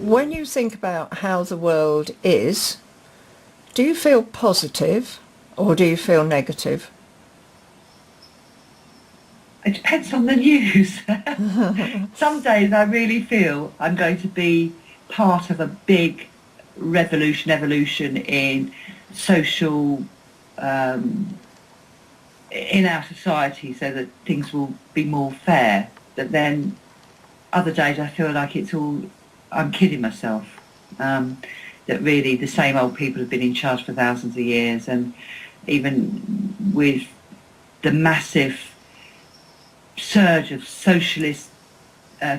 when you think about how the world is, do you feel positive or do you feel negative? It depends on the news. Some days I really feel I'm going to be part of a big evolution in social, in our society, so that things will be more fair. But then other days I feel like I'm kidding myself. That really the same old people have been in charge for thousands of years, and even with the massive surge of socialist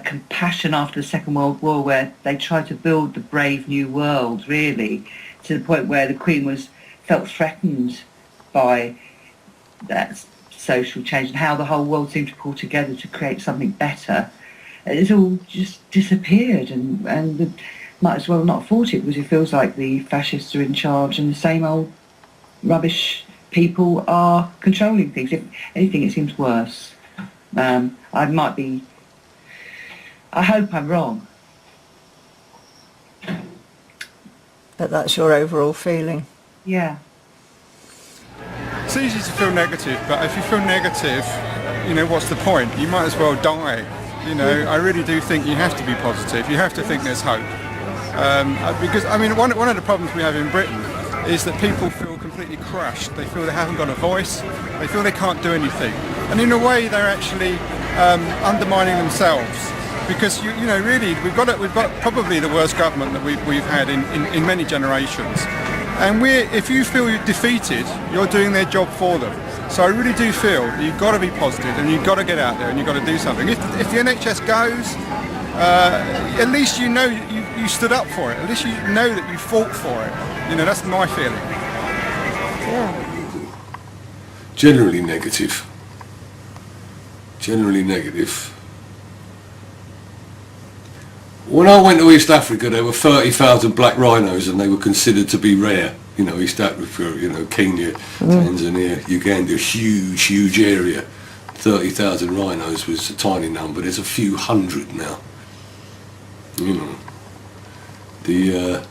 compassion after the Second World War, where they tried to build the brave new world, really, to the point where the Queen felt threatened by that social change and how the whole world seemed to pull together to create something better. It's all just disappeared, and might as well not fought it, because it feels like the fascists are in charge and the same old rubbish people are controlling things. If anything, it seems worse. I hope I'm wrong. But that's your overall feeling? Yeah. It's easy to feel negative, but if you feel negative, what's the point? You might as well die. I really do think you have to be positive. You have to think there's hope. Because, one of the problems we have in Britain is that people feel completely crushed. They feel they haven't got a voice. They feel they can't do anything. And in a way, they're actually undermining themselves. Because really, we've got probably the worst government that we've had in many generations. And if you feel you're defeated, you're doing their job for them. So I really do feel that you've got to be positive and you've got to get out there and you've got to do something. If the NHS goes, at least you stood up for it. At least you know that you fought for it. That's my feeling. Yeah. Generally negative. When I went to East Africa, there were 30,000 black rhinos, and they were considered to be rare. East Africa, Kenya, Tanzania, Uganda, huge area. 30,000 rhinos was a tiny number. There's a few hundred now. The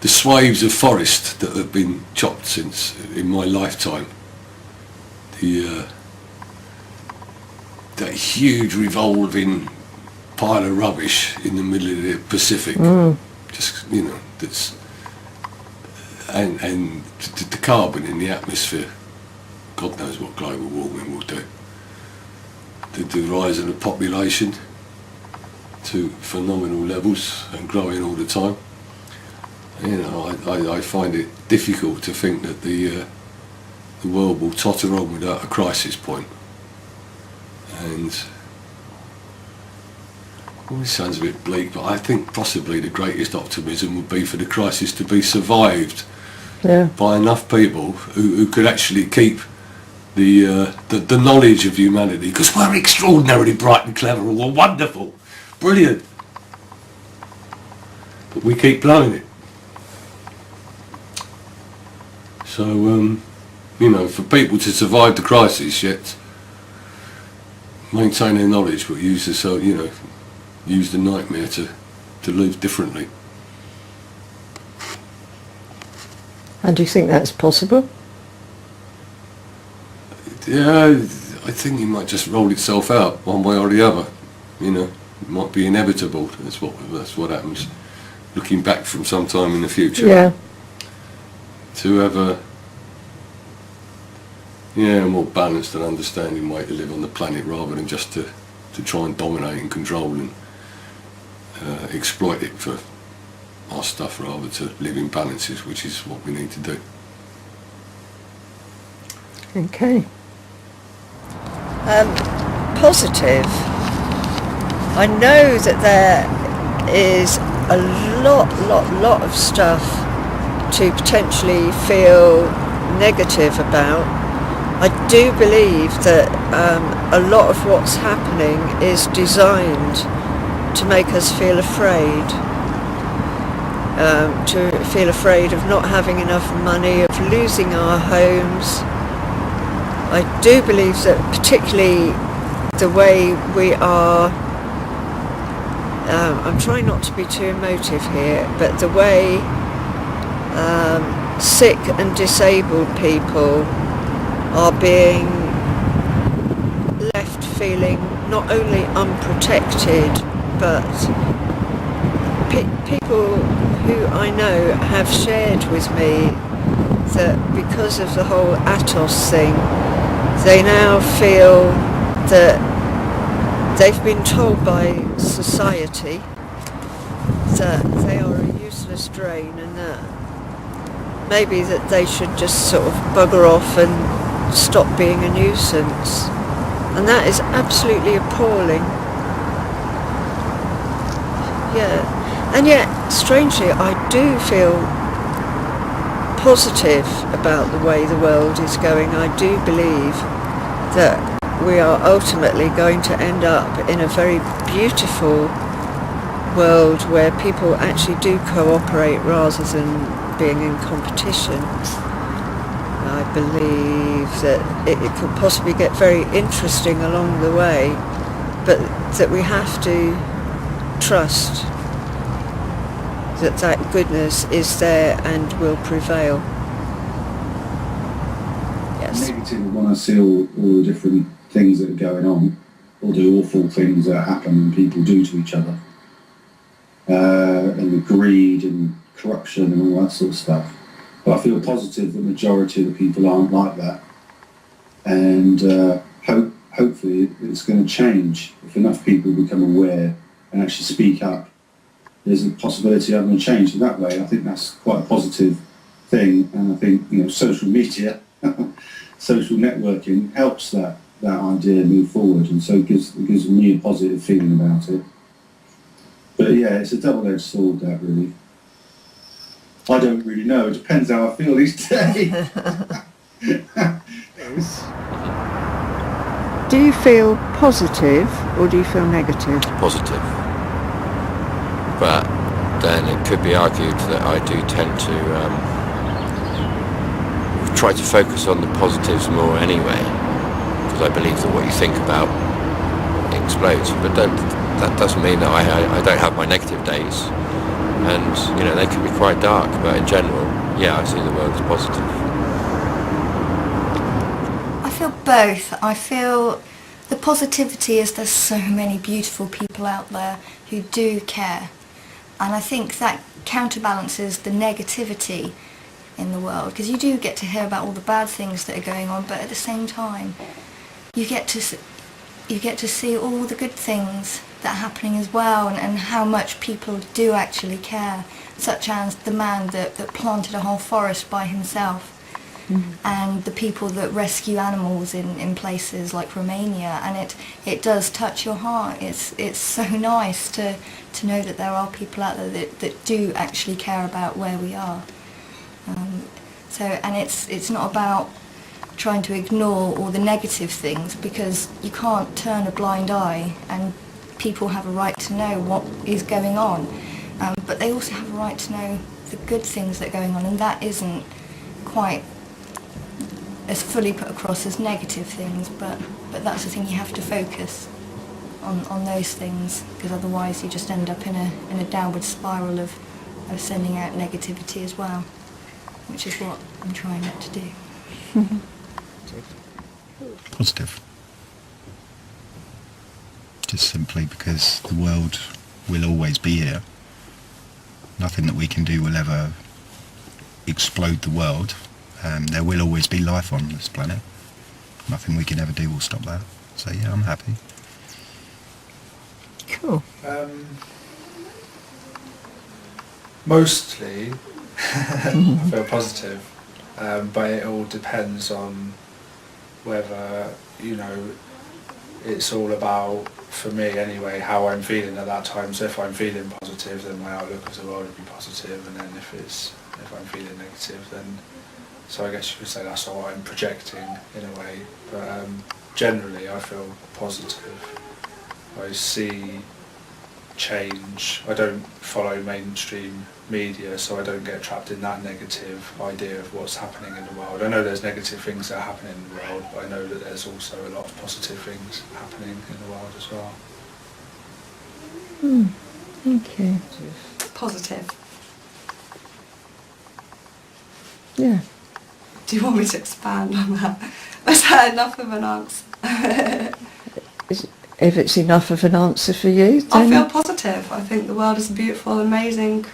swathes of forest that have been chopped since in my lifetime. That huge revolving pile of rubbish in the middle of the Pacific, that's and the carbon in the atmosphere. God knows what global warming will do. The rise of the population to phenomenal levels and growing all the time. I find it difficult to think that the world will totter on without a crisis point. And it sounds a bit bleak, but I think possibly the greatest optimism would be for the crisis to be survived by enough people who could actually keep the knowledge of humanity, because we're extraordinarily bright and clever, we're wonderful, brilliant, but we keep blowing it. So, for people to survive the crisis, yet maintain their knowledge, but use the nightmare to live differently. And do you think that's possible? Yeah, I think it might just roll itself out one way or the other. It might be inevitable. That's what happens. Looking back from some time in the future. Yeah. To have a more balanced and understanding way to live on the planet, rather than just to try and dominate and control and exploit it for our stuff, rather to live in balances, which is what we need to do. Okay. Positive. I know that there is a lot of stuff to potentially feel negative about. I do believe that a lot of what's happening is designed to make us feel afraid. To feel afraid of not having enough money, of losing our homes. I do believe that particularly the way we are I'm trying not to be too emotive here, but the way sick and disabled people are being left feeling not only unprotected, but people who I know have shared with me that because of the whole Atos thing, they now feel that they've been told by society that they are a useless drain, and that maybe that they should just sort of bugger off and stop being a nuisance. And that is absolutely appalling. Yeah. And yet, strangely, I do feel positive about the way the world is going. I do believe that we are ultimately going to end up in a very beautiful world where people actually do cooperate rather than being in competition. I believe that it could possibly get very interesting along the way, but that we have to trust that that goodness is there and will prevail. Yes. Negative, we want to see all the different things that are going on, all the awful things that happen and people do to each other, and the greed and corruption and all that sort of stuff. But I feel positive the majority of the people aren't like that, and hopefully it's going to change. If enough people become aware and actually speak up, there's a possibility of them change in that way. I think that's quite a positive thing, and I think social media, social networking helps that idea move forward, and so it gives me a positive feeling about it. But yeah, it's a double-edged sword, that really. I don't really know. It depends how I feel each day. Do you feel positive or do you feel negative? Positive. But then it could be argued that I do tend to try to focus on the positives more anyway, because I believe that what you think about explodes. But that doesn't mean that I don't have my negative days. And they can be quite dark, but in general, yeah, I see the world as positive. I feel both. I feel the positivity is there's so many beautiful people out there who do care, and I think that counterbalances the negativity in the world, because you do get to hear about all the bad things that are going on, but at the same time you get to see all the good things that are happening as well, and how much people do actually care, such as the man that planted a whole forest by himself, and the people that rescue animals in places like Romania, and it does touch your heart. It's so nice to know that there are people out there that do actually care about where we are. And it's not about trying to ignore all the negative things, because you can't turn a blind eye, and people have a right to know what is going on, but they also have a right to know the good things that are going on, and that isn't quite as fully put across as negative things, but that's the thing, you have to focus on those things, because otherwise you just end up in a downward spiral of sending out negativity as well, which is what I'm trying not to do. Positive. Just simply because the world will always be here. Nothing that we can do will ever explode the world. There will always be life on this planet. Nothing we can ever do will stop that. So yeah, I'm happy. Cool. Mostly I feel positive, but it all depends on whether it's all about, for me anyway, how I'm feeling at that time. So if I'm feeling positive, then my outlook of the world will be positive, and then if I'm feeling negative, then, so I guess you could say that's what I'm projecting in a way. But generally I feel positive. I see change. I don't follow mainstream media, so I don't get trapped in that negative idea of what's happening in the world. I know there's negative things that are happening in the world, but I know that there's also a lot of positive things happening in the world as well. Thank you. Positive. Yeah. Do you want me to expand on that? Was that enough of an answer? If it's enough of an answer for you, then... I feel positive. I think the world is a beautiful, amazing,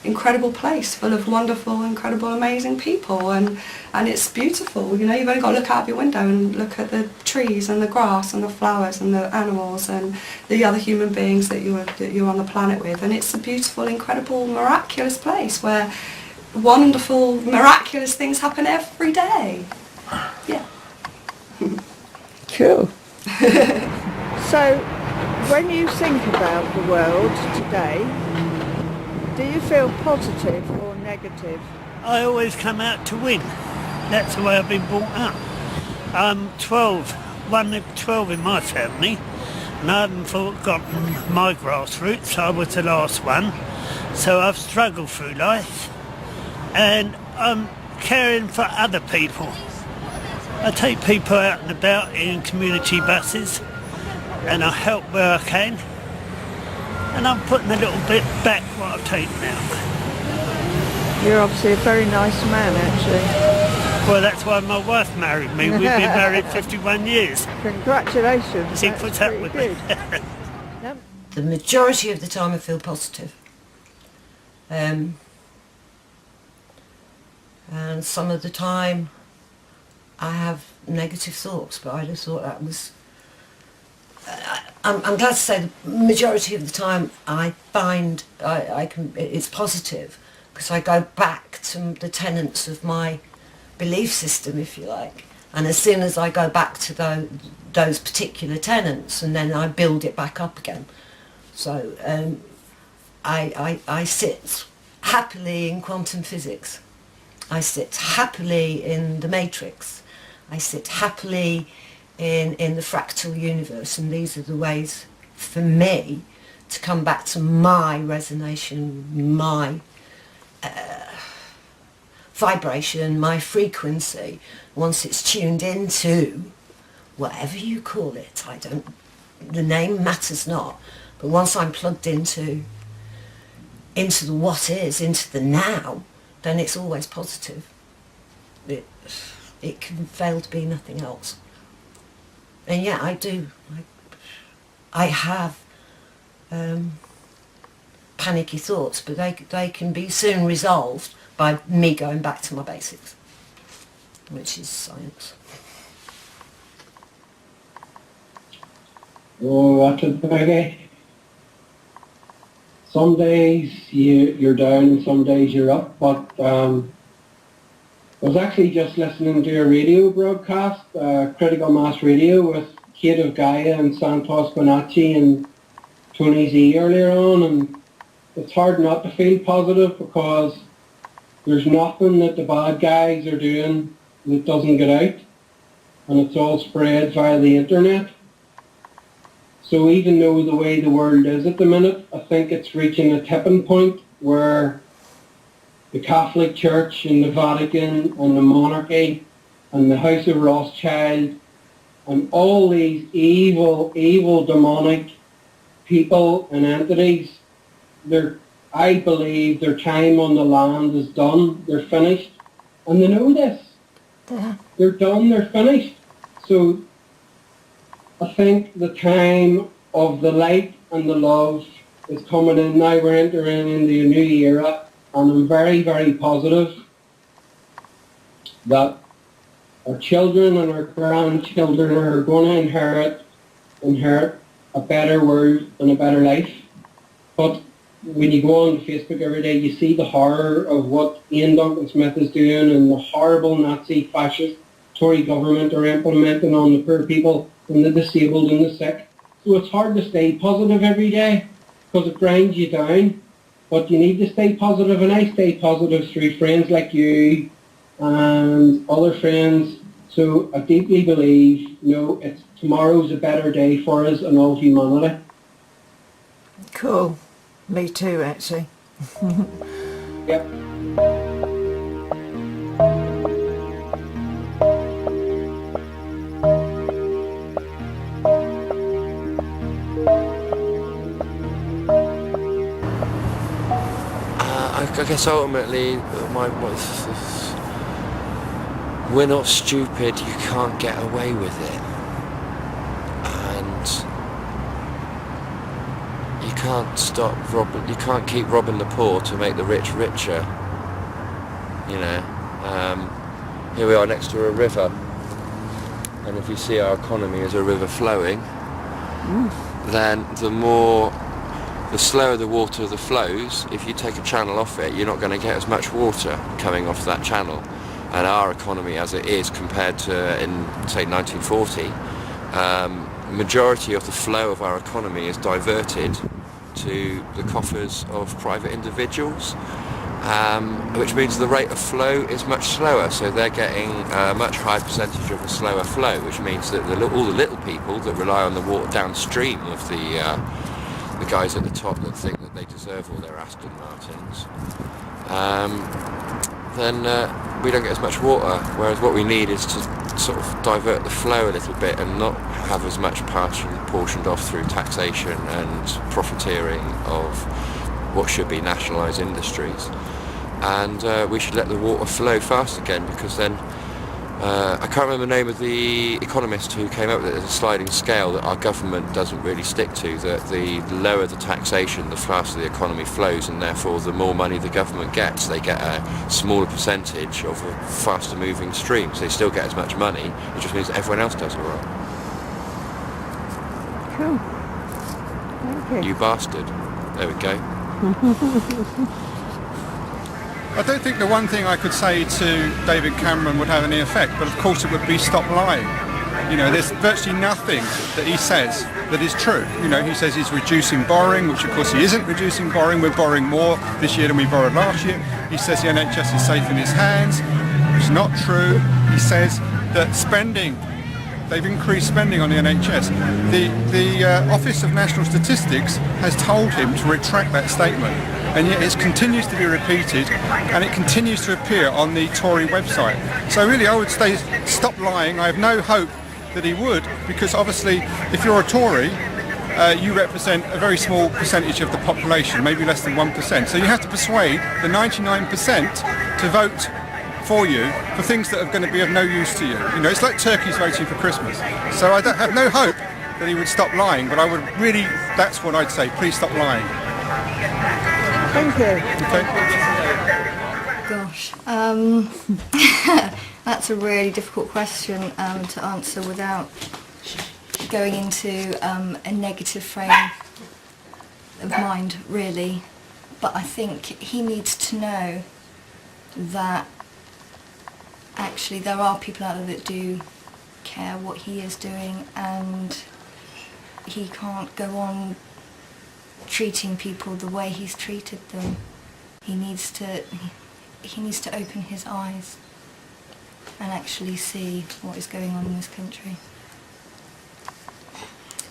incredible place full of wonderful, incredible, amazing people, and it's beautiful. You've only got to look out your window and look at the trees and the grass and the flowers and the animals and the other human beings that you're on the planet with, and it's a beautiful, incredible, miraculous place where wonderful, miraculous things happen every day. Yeah. Cool. So, when you think about the world today, do you feel positive or negative? I always come out to win. That's the way I've been brought up. I'm 12, one of 12 in my family, and I haven't forgotten my grassroots. I was the last one, so I've struggled through life, and I'm caring for other people. I take people out and about in community buses, and I help where I can, and I'm putting a little bit back what I've taken out. You're obviously a very nice man, actually. Well, that's why my wife married me. We've been married 51 years. Congratulations. She puts up with me. The majority of the time I feel positive. And some of the time I have negative thoughts, but I just thought that was... I'm glad to say the majority of the time I find it's positive, because I go back to the tenets of my belief system, if you like, and as soon as I go back to those particular tenets, and then I build it back up again. So I sit happily in quantum physics. I sit happily in the matrix. I sit happily in the fractal universe, and these are the ways for me to come back to my resonation, my vibration, my frequency. Once it's tuned into whatever you call it, the name matters not, but once I'm plugged into the what is, into the now, then it's always positive. It can fail to be nothing else. And yeah, I do. I have panicky thoughts, but they can be soon resolved by me going back to my basics, which is science. Oh, that's a biggie. Some days you're down and some days you're up, but I was actually just listening to a radio broadcast, Critical Mass Radio, with Kate of Gaia and Santos Bonacci and Tony Z earlier on, and it's hard not to feel positive, because there's nothing that the bad guys are doing that doesn't get out, and it's all spread via the internet. So even though the way the world is at the minute, I think it's reaching a tipping point where the Catholic Church and the Vatican and the monarchy and the House of Rothschild and all these evil demonic people and entities, I believe their time on the land is done. They're finished. And they know this. They're done, they're finished. So I think the time of the light and the love is coming in now. We're entering into a new era, and I'm very, very positive that our children and our grandchildren are going to inherit a better world and a better life. But when you go on Facebook every day, you see the horror of what Ian Duncan Smith is doing and the horrible Nazi fascist Tory government are implementing on the poor people and the disabled and the sick. So it's hard to stay positive every day, because it grinds you down. But you need to stay positive, and I stay positive through friends like you and other friends. So I deeply believe, tomorrow's a better day for us and all humanity. Cool. Me too, actually. Yep. I guess ultimately, we're not stupid. You can't get away with it, and you can't stop robbing. You can't keep robbing the poor to make the rich richer. You know, here we are next to a river, and if you see our economy as a river flowing, then the slower the water that flows, if you take a channel off it, you're not going to get as much water coming off that channel. And our economy as it is compared to in, say, 1940, majority of the flow of our economy is diverted to the coffers of private individuals, which means the rate of flow is much slower, so they're getting a much higher percentage of a slower flow, which means that all the little people that rely on the water downstream of the guys at the top that think that they deserve all their Aston Martins, then we don't get as much water, whereas what we need is to sort of divert the flow a little bit and not have as much partially portioned off through taxation and profiteering of what should be nationalised industries. And we should let the water flow fast again, because then I can't remember the name of the economist who came up with it. There's a sliding scale that our government doesn't really stick to, that the lower the taxation, the faster the economy flows, and therefore the more money the government gets, they get a smaller percentage of a faster moving stream. So they still get as much money, it just means that everyone else does alright. Cool. Thank you. You bastard. There we go. I don't think the one thing I could say to David Cameron would have any effect, but of course it would be stop lying. You know, there's virtually nothing that he says that is true. You know, he says he's reducing borrowing, which of course he isn't reducing borrowing. We're borrowing more this year than we borrowed last year. He says the NHS is safe in his hands, which is not true. He says that spending, they've increased spending on the NHS. The Office of National Statistics has told him to retract that statement, and yet it continues to be repeated, and it continues to appear on the Tory website. So really I would say stop lying. I have no hope that he would, because obviously if you're a Tory, you represent a very small percentage of the population, maybe less than 1%. So you have to persuade the 99% to vote for you for things that are going to be of no use to you. You know, it's like turkeys voting for Christmas. So I don't have no hope that he would stop lying, but I would really, that's what I'd say, please stop lying. Thank you. Okay. Gosh, that's a really difficult question to answer without going into a negative frame of mind, really. But I think he needs to know that actually there are people out there that do care what he is doing, and he can't go on treating people the way he's treated them. He needs to open his eyes and actually see what is going on in this country,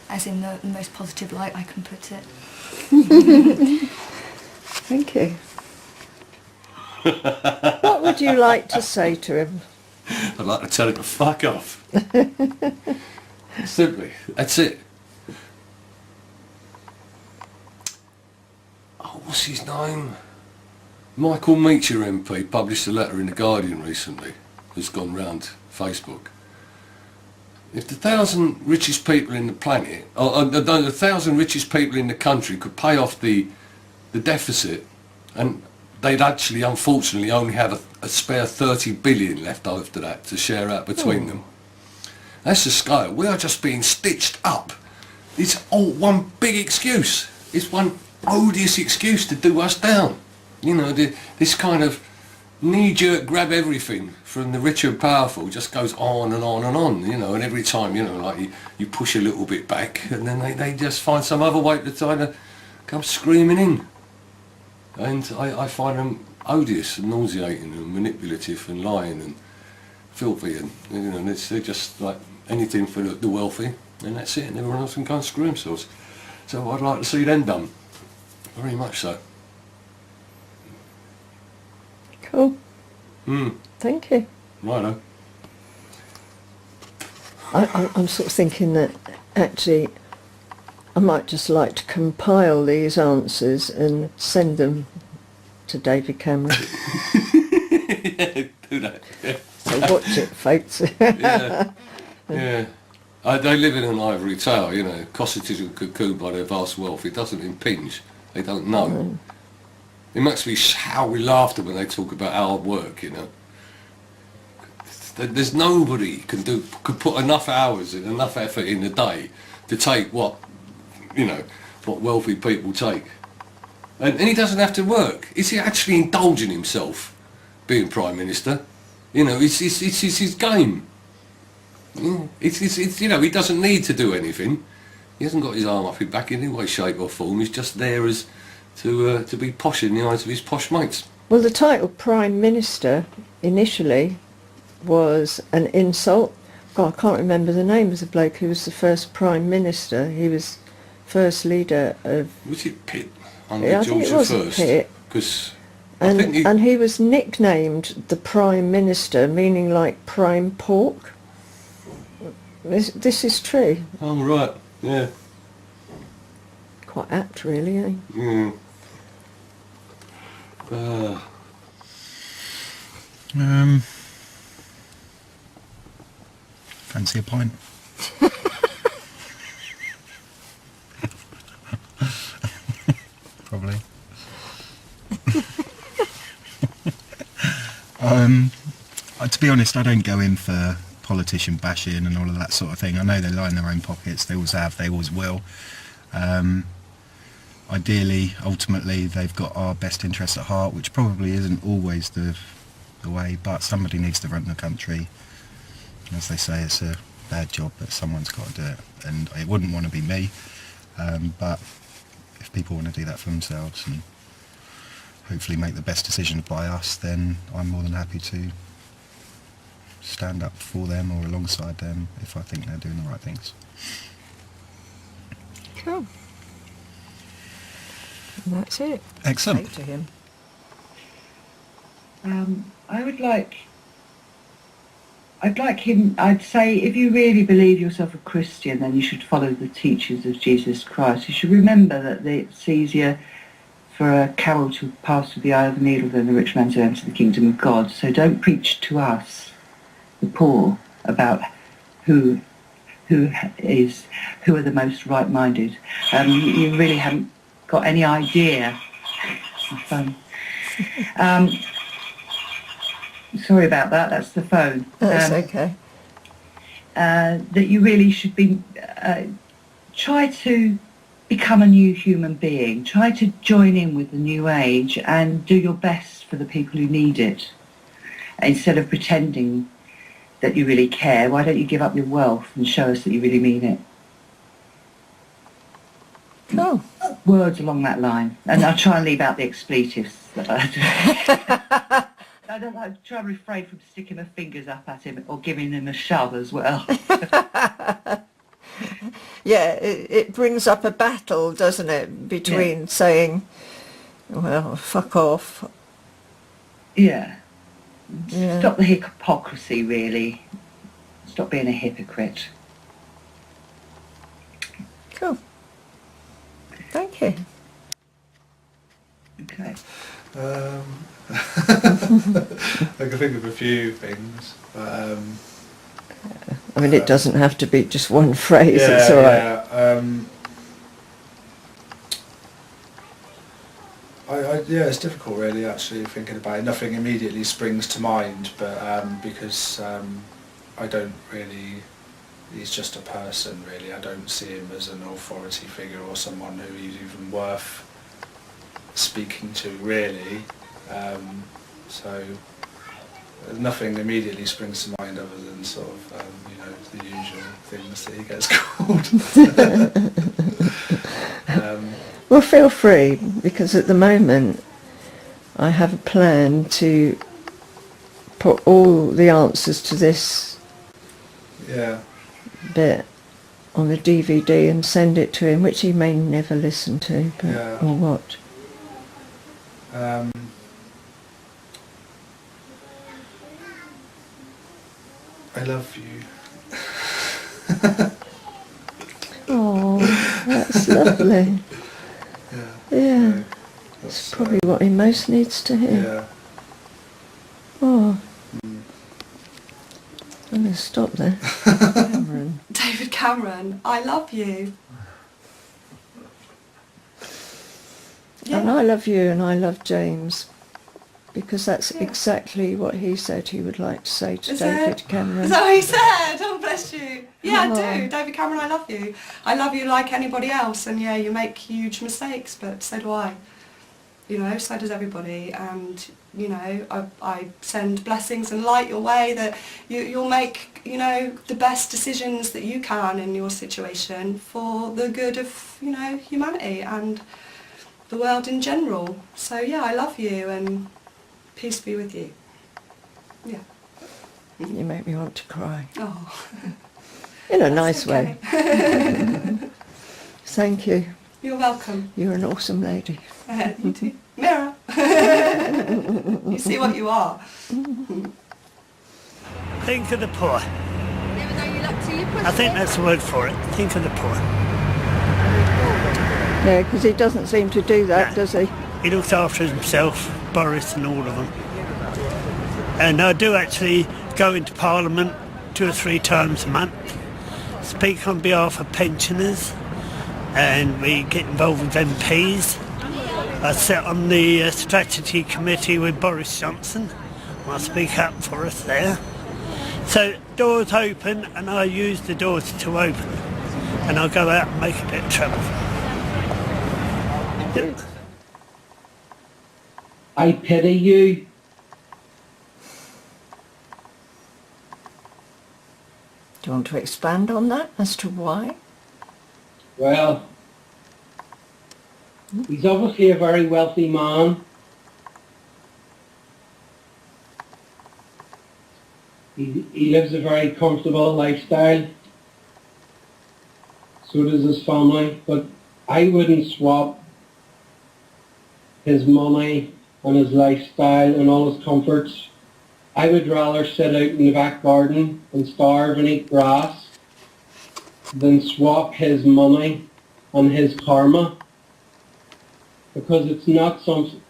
as in the most positive light I can put it. Thank you. What would you like to say to him? I'd like to tell him to fuck off. Simply, that's it. Oh, what's his name? Michael Meacher MP published a letter in The Guardian recently that's gone round Facebook. If the 1,000 richest people in the planet, or the 1,000 richest people in the country could pay off the deficit, and they'd actually unfortunately only have a spare 30 billion left after that to share out between them. That's the scale. We are just being stitched up. It's all one big excuse. It's one odious excuse to do us down. You know, this kind of knee-jerk grab everything from the rich and powerful just goes on and on and on, you know, and every time, you know, like you push a little bit back and then they just find some other way to try to come screaming in. And I find them odious and nauseating and manipulative and lying and filthy, and you know, they're just like anything for the wealthy, and that's it, and everyone else can go and screw themselves. So I'd like to see them done, very much so. Cool. Thank you. Righto. I'm sort of thinking that actually I might just like to compile these answers and send them to David Cameron. Yeah, do that. Yeah. So watch it, folks. Yeah. Yeah. They live in an ivory tower, you know, cosseted and cocooned by their vast wealth. It doesn't impinge. They don't know. It makes me howl with laughter when they talk about hard work, you know. There's nobody could put enough hours and enough effort in a day to take what wealthy people take. And he doesn't have to work. Is he actually indulging himself being Prime Minister? You know, it's his game. It's he doesn't need to do anything. He hasn't got his arm up his back in any way, shape or form. He's just there as to be posh in the eyes of his posh mates. Well, the title Prime Minister initially was an insult. God, I can't remember the name of the bloke who was the first Prime Minister. He was first leader of... Was it Pitt? Under George I think it was Pitt. And he was nicknamed the Prime Minister, meaning like prime pork. This is true. Oh, right, yeah. Quite apt, really, eh? Yeah. Fancy a pint? Probably. To be honest, I don't go in for politician bashing and all of that sort of thing. I know they lie in their own pockets. They always have. They always will. Ideally, ultimately, they've got our best interests at heart, which probably isn't always the way. But somebody needs to run the country. As they say, it's a bad job, but someone's got to do it. And it wouldn't want to be me. But if people want to do that for themselves and hopefully make the best decisions by us, then I'm more than happy to stand up for them or alongside them if I think they're doing the right things. Cool. And that's it. Excellent. Say to him. I'd say if you really believe yourself a Christian, then you should follow the teachings of Jesus Christ. You should remember that it's easier for a camel to pass through the eye of the needle than the rich man to enter the kingdom of God. So don't preach to us, the poor, about who are the most right-minded. You really haven't got any idea. My phone. Sorry about that. That's the phone. That's okay. That you really should be try to become a new human being. Try to join in with the new age and do your best for the people who need it. Instead of pretending that you really care, why don't you give up your wealth and show us that you really mean it? Oh. Words along that line. And I'll try and leave out the expletives. I try and refrain from sticking my fingers up at him or giving him a shove as well. Yeah, it brings up a battle, doesn't it, between saying, well, fuck off. Yeah. Stop the hypocrisy, really. Stop being a hypocrite. Cool. Thank you. Okay. I can think of a few things. I mean, it doesn't have to be just one phrase, it's all right. It's difficult really actually thinking about it. Nothing immediately springs to mind, but because I don't really, he's just a person really. I don't see him as an authority figure or someone who is even worth speaking to really. So nothing immediately springs to mind other than sort of the usual things that he gets called. Well, feel free, because at the moment I have a plan to put all the answers to this bit on a DVD and send it to him, which he may never listen to, but or watch. I love you. Oh, that's lovely. Yeah. That's probably what he most needs to hear. Yeah. Oh. I'm going to stop there. Cameron. David Cameron, I love you. And I love you and I love James, because that's exactly what he said he would like to say to David Cameron. Is that what he said? Oh, bless you. Yeah, Oh. I do. David Cameron, I love you. I love you like anybody else, and yeah, you make huge mistakes, but so do I. You know, so does everybody, and you know, I send blessings and light your way, that you'll make, you know, the best decisions that you can in your situation for the good of, you know, humanity and the world in general. So yeah, I love you, and peace be with you. Yeah. You make me want to cry. Oh. In a nice way. Thank you. You're welcome. You're an awesome lady. You too. Mirror. You see what you are. Think of the poor. I think that's the word for it. Think of the poor. Yeah, because he doesn't seem to do that, does he? He looks after himself, Boris and all of them. And I do actually go into Parliament 2 or 3 times a month, speak on behalf of pensioners, and we get involved with MPs. I sit on the strategy committee with Boris Johnson. I speak up for us there. So doors open, and I use the doors to open, and I go out and make a bit of trouble. I pity you. Do you want to expand on that as to why? Well, he's obviously a very wealthy man. He lives a very comfortable lifestyle. So does his family. But I wouldn't swap his money and his lifestyle and all his comforts. I would rather sit out in the back garden and starve and eat grass than swap his money and his karma, because it's not something.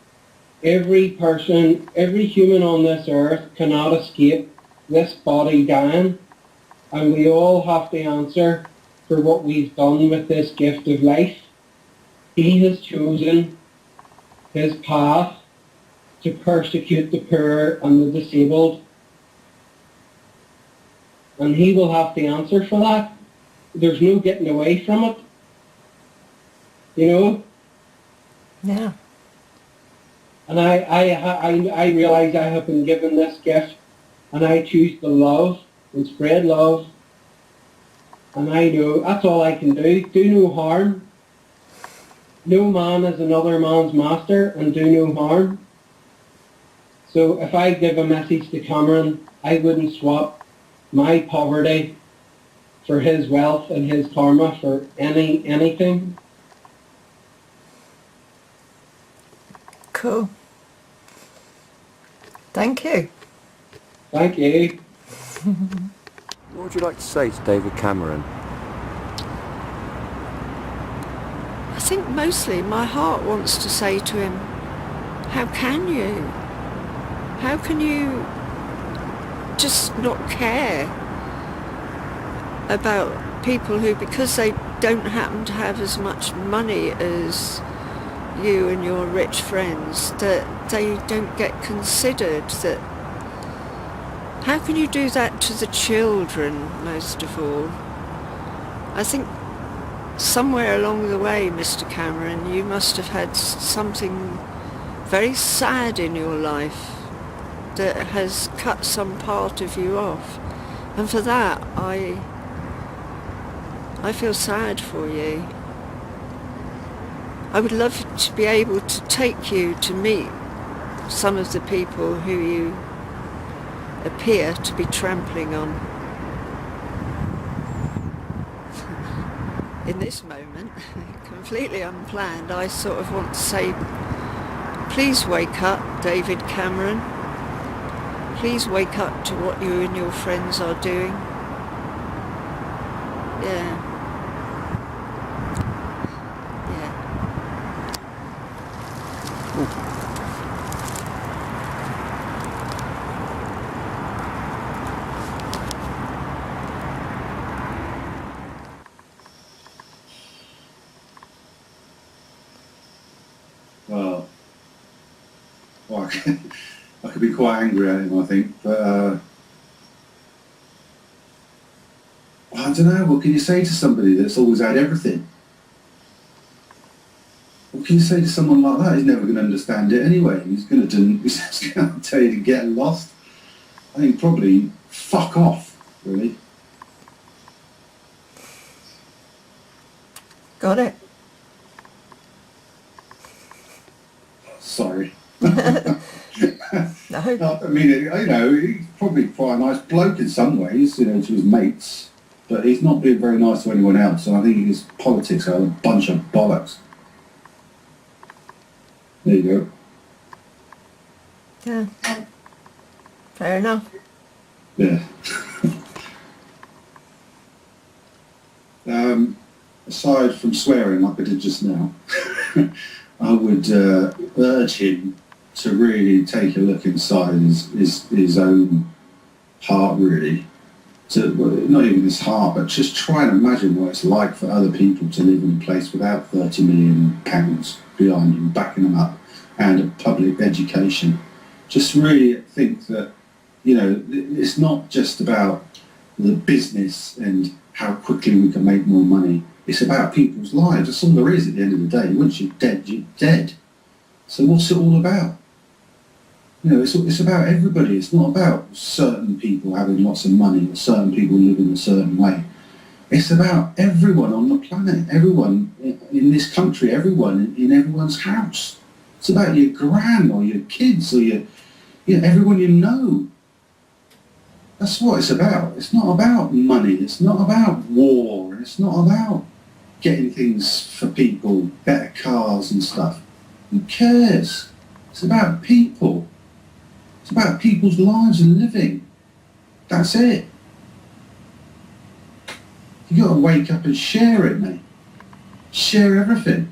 Every person, every human on this earth cannot escape this body dying, and we all have to answer for what we've done with this gift of life. He has chosen his path to persecute the poor and the disabled, and he will have to answer for that. There's no getting away from it, you know. Yeah. And I realise I have been given this gift, and I choose to love and spread love, and I know that's all I can do. Do no harm. No man is another man's master, and do no harm. So if I give a message to Cameron, I wouldn't swap my poverty for his wealth and his karma for anything. Cool. Thank you. Thank you. What would you like to say to David Cameron? I think mostly my heart wants to say to him, how can you? How can you just not care about people who, because they don't happen to have as much money as you and your rich friends, that they don't get considered? That how can you do that to the children, most of all? I think somewhere along the way, Mr. Cameron, you must have had something very sad in your life that has cut some part of you off, and for that I feel sad for you. I would love to be able to take you to meet some of the people who you appear to be trampling on. In this moment, completely unplanned, I sort of want to say, please wake up, David Cameron. Please wake up to what you and your friends are doing. Yeah. Yeah. Ooh. Well, I could be quite angry at him, I think, but I don't know, what can you say to somebody that's always had everything? What can you say to someone like that? He's never going to understand it anyway. He's going to tell you to get lost. I think probably fuck off, really. Got it. Sorry. No. I mean, you know, he's probably quite a nice bloke in some ways, you know, to his mates, but he's not being very nice to anyone else, and I think his politics are a bunch of bollocks. There you go. Yeah. Fair enough. Yeah. Aside from swearing like I did just now, I would urge him to really take a look inside his own heart, really. Not even his heart, but just try and imagine what it's like for other people to live in a place without £30 million behind them, backing them up, and a public education. Just really think that, you know, it's not just about the business and how quickly we can make more money. It's about people's lives. That's all there is at the end of the day. Once you're dead, you're dead. So what's it all about? You know, it's about everybody. It's not about certain people having lots of money or certain people living a certain way. It's about everyone on the planet, everyone in this country, everyone in everyone's house. It's about your gran or your kids or everyone you know. That's what it's about. It's not about money. It's not about war. It's not about getting things for people, better cars and stuff. Who cares? It's about people. It's about people's lives and living. That's it. You got to wake up and share it, mate. Share everything.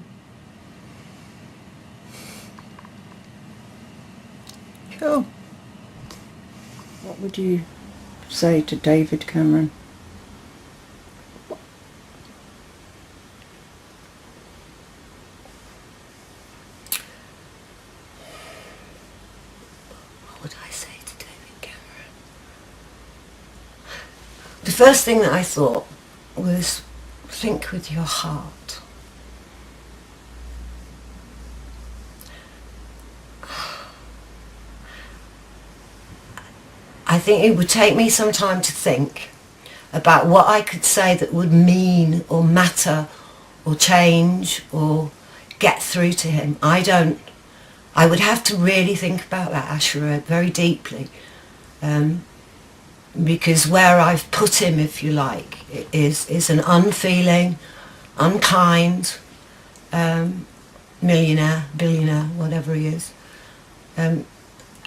Cool. What would you say to David Cameron? What would I say to David Cameron? The first thing that I thought was, think with your heart. I think it would take me some time to think about what I could say that would mean or matter or change or get through to him. I would have to really think about that, Ashura, very deeply. Because where I've put him, if you like, is an unfeeling, unkind millionaire, billionaire, whatever he is.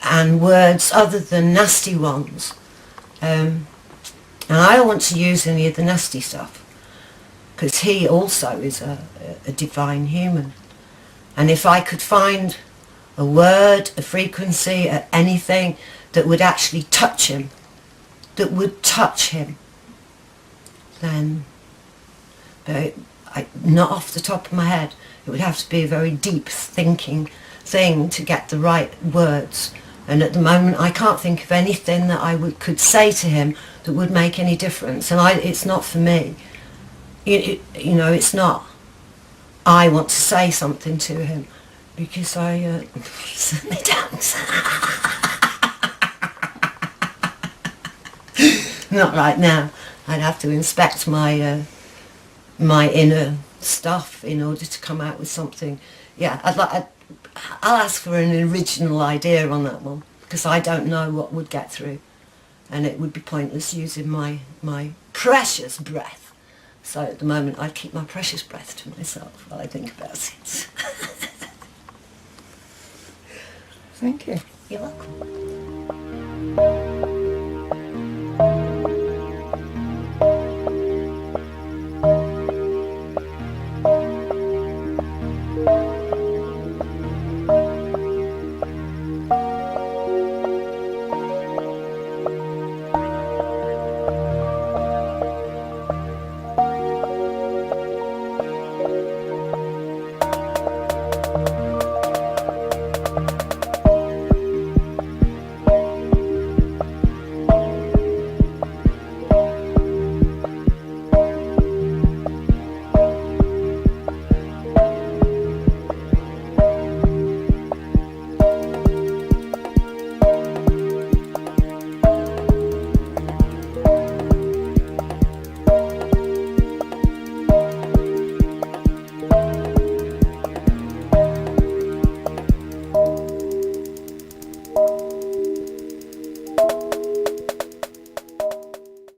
And words other than nasty ones. And I don't want to use any of the nasty stuff, because he also is a divine human. And if I could find a word, a frequency, anything that would actually touch him, then, not off the top of my head, it would have to be a very deep thinking thing to get the right words. And at the moment I can't think of anything that I could say to him that would make any difference. And it's not for me. You know, it's not. I want to say something to him because I certainly don't. Not right now. I'd have to inspect my my inner stuff in order to come out with something. Yeah, I'll ask for an original idea on that one, because I don't know what would get through, and it would be pointless using my precious breath. So at the moment I'd keep my precious breath to myself while I think about it. Thank you. You're welcome.